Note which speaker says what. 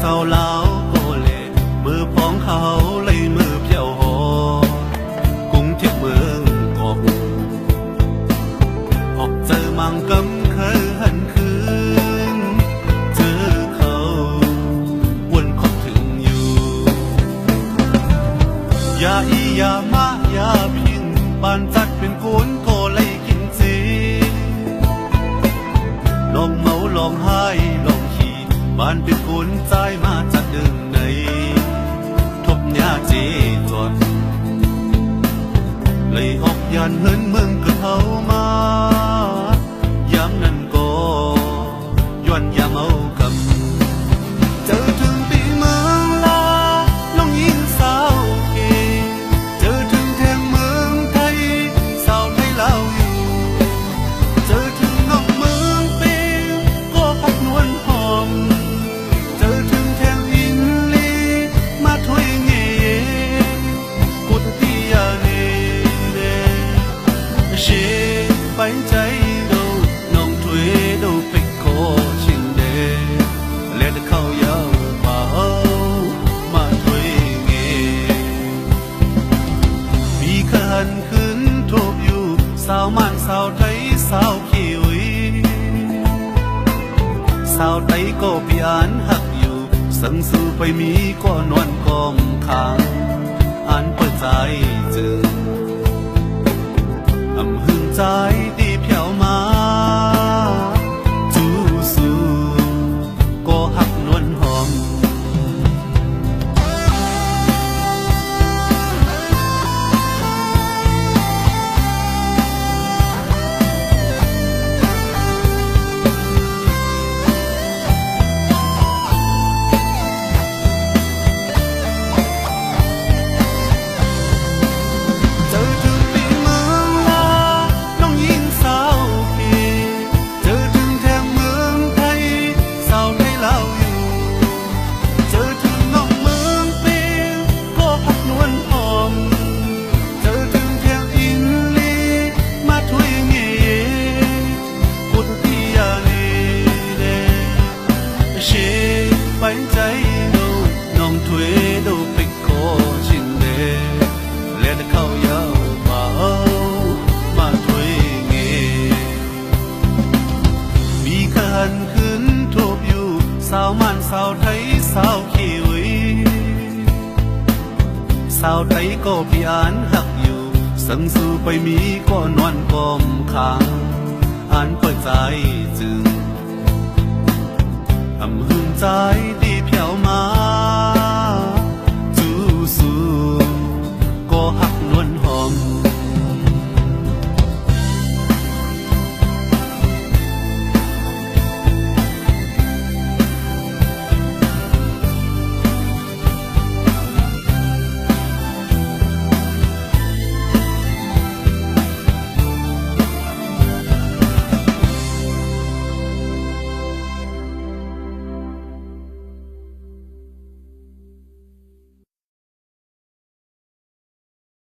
Speaker 1: สาวลาวโอเล่มือพ้องเขาเลยมือเพียวหอกรุงเทพเมืองกอกออกเจอมังกำเคยหันคืนเจอเขาวนขอบถึงอยู่อย่าอีอย่ามาอย่าพิงปานจัดเป็นโกนก็เลยกินจีลองเมาลองไห้ลองขี่บ้านเป็นคนใจมาจากเดิมในทบยาจีจอดเลยออกยานเฮินเมืองก็เข้ามายามนั้นก็ย้อนยามเอากำเจอถึงปีเมืองลาลองยิงสาวเกเจอถึงแทงเมืองไทยสาวไทยลาวอยู่เจอถึงนอกเมืองเปีก็พักนวลหอมเจอถึงแทงอินลีมาถ้วยเงี้ยกุดที่ยาเนเชไปใจดูน้องถ้วยดูไปโคชิงเดเล่นเข้ายาวมามาถ้วยเงี้ยมีขันขึ้นทุบอยู่สาวมันสาวไทยสาวคิวยสาวไทยก็พี่อ่านหักอยู่สังสู้ไปมีก็นวลกอมขางอ่านเปิดใจจึงอำหึงใจดีเพียวมาจูสู้ก็หักนวลหอมเจอถึงปีเมืองลาน้องยิงสาวเกเจอถึงแทงเมืองไทยสาวไทยลาวอยู่เจอถึงนอกเมืองเปีก็พักนวลหอมเจอถึงแทงอินลีมาถ้วยเงี้ยกุดที่ยาเนเชไปใจดูน้องถ้วยดูไปโคชิงเดเล่นเข้ายาวมาถ้วยเงี้ยมีขันขึ้นทุบอยู่สาวมันสาวไทยสาวคิวยสาวไทยก็พี่อ่านหักอยู่สังสู้ไปมีก็นวลกอมขางอ่านเปิดใจจึงอำหึงใจดี